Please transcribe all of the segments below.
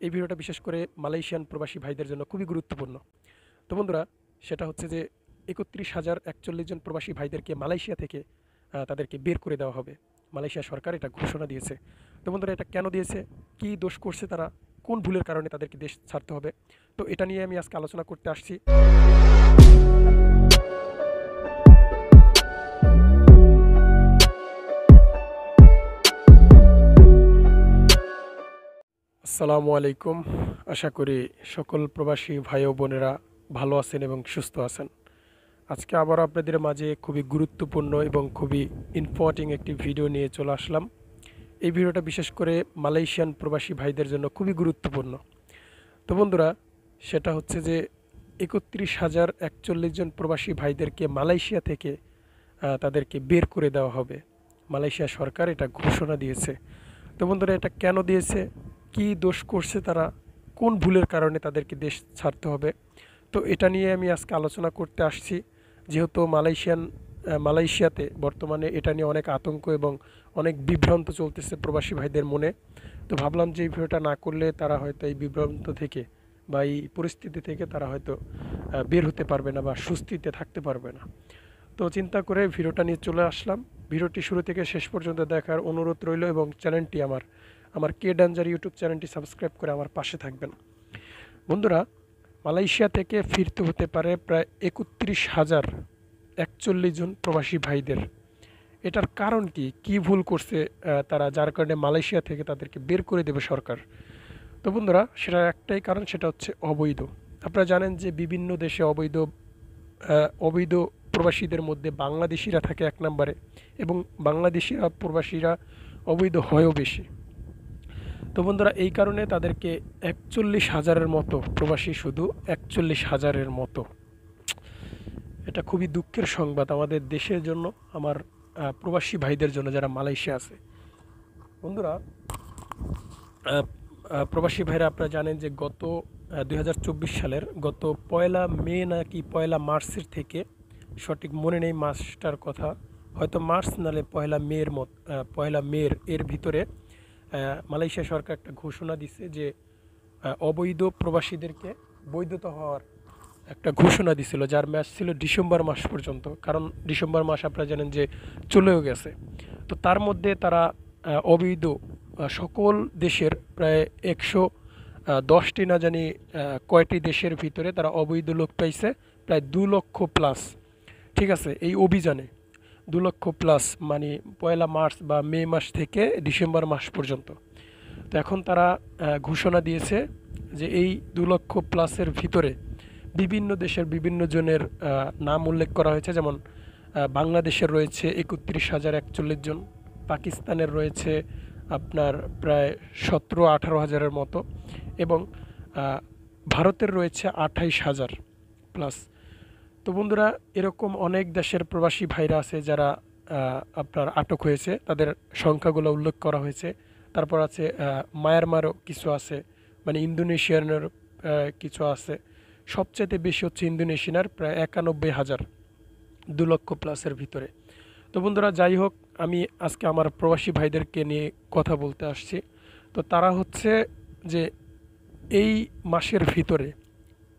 এই ভিডিওটা বিশেষ করে মালয়েশিয়ান প্রবাসী ভাইদের জন্য খুবই গুরুত্বপূর্ণ। তো বন্ধুরা, সেটা হচ্ছে যে ৩১,০৪১ জন প্রবাসী ভাইদেরকে মালয়েশিয়া থেকে তাদেরকে বের করে দেওয়া হবে। মালয়েশিয়া সরকার এটা ঘোষণা দিয়েছে। তো বন্ধুরা, এটা কেন দিয়েছে? কী দোষ করছে তারা? কোন ভুলের কারণে তাদেরকে দেশ ছাড়তে হবে? তো এটা নিয়ে আমি আজকে আলোচনা করতে আসছি। আসসালামু আলাইকুম। আশা করি সকল প্রবাসী ভাই ও বোনেরা ভালো আছেন এবং সুস্থ আছেন। আজকে আবার আপনাদের মাঝে খুবই গুরুত্বপূর্ণ এবং খুবই ইম্পর্টেন্ট একটি ভিডিও নিয়ে চলে আসলাম। এই ভিডিওটা বিশেষ করে মালয়েশিয়ান প্রবাসী ভাইদের জন্য খুবই গুরুত্বপূর্ণ। তো বন্ধুরা, সেটা হচ্ছে যে ৩১,০৪১ জন প্রবাসী ভাইদেরকে মালয়েশিয়া থেকে তাদেরকে বের করে দেওয়া হবে। মালয়েশিয়া সরকার এটা ঘোষণা দিয়েছে। তো বন্ধুরা, এটা কেন দিয়েছে? কী দোষ করছে তারা? কোন ভুলের কারণে তাদেরকে দেশ ছাড়তে হবে? তো এটা নিয়ে আমি আজকে আলোচনা করতে আসছি। যেহেতু মালয়েশিয়াতে বর্তমানে এটা নিয়ে অনেক আতঙ্ক এবং অনেক বিভ্রান্ত চলতেছে প্রবাসী ভাইদের মনে। তো ভাবলাম যে এই ভিডিওটা না করলে তারা হয়তো এই বিভ্রান্ত থেকে বা এই পরিস্থিতি থেকে তারা হয়তো বের হতে পারবে না বা স্বস্তিতে থাকতে পারবে না। তো চিন্তা করে ভিডিওটা নিয়ে চলে আসলাম। ভিডিওটি শুরু থেকে শেষ পর্যন্ত দেখার অনুরোধ রইল এবং চ্যানেলটি আমার কে ডেঞ্জার ইউটিউব চ্যানেলটি সাবস্ক্রাইব করে আমার পাশে থাকবেন। বন্ধুরা, মালয়েশিয়া থেকে ফিরতে হতে পারে প্রায় ৩১,০৪১ জন প্রবাসী ভাইদের। এটার কারণ কি? কী ভুল করছে তারা, যার কারণে মালয়েশিয়া থেকে তাদেরকে বের করে দেবে সরকার? তো বন্ধুরা, সেটার একটাই কারণ, সেটা হচ্ছে অবৈধ। আপনারা জানেন যে বিভিন্ন দেশে অবৈধ প্রবাসীদের মধ্যে বাংলাদেশিরা থাকে এক নম্বরে, এবং বাংলাদেশিরা প্রবাসীরা অবৈধ হয়ও বেশি। তো বন্ধুরা, এই কারণে তাদেরকে ৪১,০০০-এর মতো প্রবাসী, শুধু ৪১,০০০-এর মতো। এটা খুবই দুঃখের সংবাদ আমাদের দেশের জন্য, আমার প্রবাসী ভাইদের জন্য যারা মালয়েশিয়া আছে। বন্ধুরা, প্রবাসী ভাইরা আপনারা জানেন যে গত ২০২৪ সালের গত ১লা মে নাকি ১লা মার্চের থেকে, সঠিক মনে নেই মাসটার কথা, হয়তো মার্চ নালে ১লা মের এর ভিতরে মালয়েশিয়া সরকার একটা ঘোষণা দিচ্ছে যে অবৈধ প্রবাসীদেরকে বৈধতা হওয়ার একটা ঘোষণা দিছিল, যার ম্যাচ ছিল ডিসেম্বর মাস পর্যন্ত। কারণ ডিসেম্বর মাস আপনারা জানেন যে চলেও গেছে। তো তার মধ্যে তারা অবৈধ সকল দেশের প্রায় ১১০টি না জানি কয়টি দেশের ভিতরে তারা অবৈধ লোক পাইছে, প্রায় ২ লক্ষ প্লাস। ঠিক আছে, এই অভিযানে ২ লক্ষ প্লাস, মানে ১লা মার্চ বা মে মাস থেকে ডিসেম্বর মাস পর্যন্ত। তো এখন তারা ঘোষণা দিয়েছে যে এই ২ লক্ষ প্লাসের ভিতরে বিভিন্ন দেশের বিভিন্ন জনের নাম উল্লেখ করা হয়েছে। যেমন বাংলাদেশের রয়েছে ৩১,০৪১ জন, পাকিস্তানের রয়েছে আপনার প্রায় ১৭-১৮ হাজারের মতো, এবং ভারতের রয়েছে ২৮,০০০ প্লাস। তো বন্ধুরা, এরকম অনেক দেশের প্রবাসী ভাইরা আছে যারা আপনার আটক হয়েছে, তাদের সংখ্যাগুলো উল্লেখ করা হয়েছে। তারপর আছে মায়ানমারও কিছু আছে, মানে ইন্দোনেশিয়ানের কিছু আছে। সবচেয়ে বেশি হচ্ছে ইন্দোনেশিয়ার, প্রায় ৯১,০০০, ২ লক্ষ প্লাসের ভিতরে। তো বন্ধুরা, যাই হোক, আমি আজকে আমার প্রবাসী ভাইদেরকে নিয়ে কথা বলতে আসছি। তো তারা হচ্ছে যে এই মাসের ভিতরে,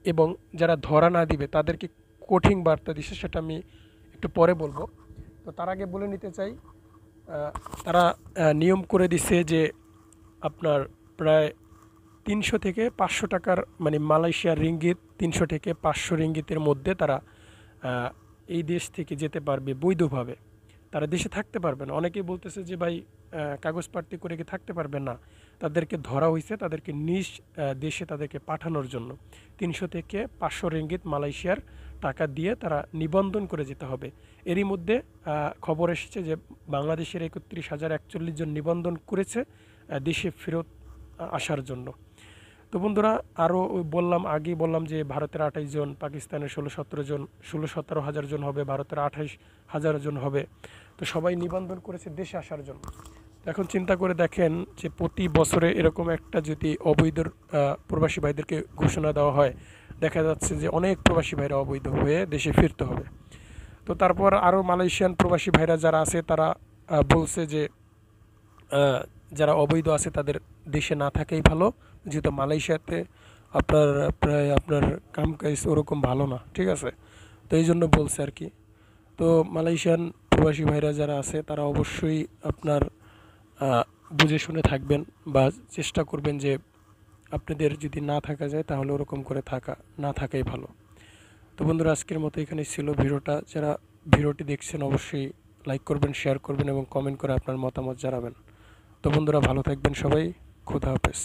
এবং যারা ধরা না দিবে তাদেরকে কঠিন বার্তা দিছে, সেটা আমি একটু পরে বলবো। তো তার আগে বলে নিতে চাই, তারা নিয়ম করে দিছে যে আপনার প্রায় ৩০০ থেকে ৫০০ টাকার, মানে মালয়েশিয়ার রিঙ্গিত ৩০০ থেকে ৫০০ রিঙ্গিতের মধ্যে তারা এই দেশ থেকে যেতে পারবে বৈধভাবে। তারা দেশে থাকতে পারবে না। অনেকেই বলতেছে যে ভাই, কাগজপাতি করে কি থাকতে পারবে না? তাদেরকে ধরা হয়েছে, তাদেরকে নিজ দেশে তাদেরকে পাঠানোর জন্য ৩০০ থেকে ৫০০ রিঙ্গিত মালয়েশিয়ার টাকা দিয়ে তারা নিবন্ধন করে যেতে হবে। এরই মধ্যে খবর এসেছে যে বাংলাদেশের ৩১,০৪১ জন নিবন্ধন করেছে দেশে ফেরত আসার জন্য। তো বন্ধুরা, আরও আগেই বললাম যে ভারতের ২৮ জন, পাকিস্তানের ১৬-১৭ জন, ১৬-১৭ হাজার জন হবে, ভারতের ২৮,০০০ জন হবে। তো সবাই নিবন্ধন করেছে দেশে আসার জন্য। এখন চিন্তা করে দেখেন যে প্রতি বছরে এরকম একটা যদি অবৈধ প্রবাসী ভাইদেরকে ঘোষণা দেওয়া হয়, দেখা যাচ্ছে যে অনেক প্রবাসী ভাইরা অবৈধ হয়ে দেশে ফিরতে হবে। তো তারপর আরও মালয়েশিয়ান প্রবাসী ভাইরা যারা আছে তারা বলছে যে যারা অবৈধ আছে তাদের দেশে না থাকাই ভালো, যেহেতু মালয়েশিয়াতে আপনার প্রায় আপনার কাম কাজ ওরকম ভালো না, ঠিক আছে? তো এই জন্য বলছে আর কি। তো মালয়েশিয়ান প্রবাসী ভাইরা যারা আছে তারা অবশ্যই আপনার বুঝে শুনে থাকবেন, বা চেষ্টা করবেন যে আপনাদের যদি না থাকা যায় তাহলে ওরকম করে না থাকাই ভালো। তো বন্ধুরা, আজকের মতো এখানেই ছিল ভিডিওটা। যারা ভিডিওটি দেখছেন অবশ্যই লাইক করবেন, শেয়ার করবেন এবং কমেন্ট করে আপনার মতামত জানাবেন। তো বন্ধুরা, ভালো থাকবেন সবাই। খোদা হাফেজ।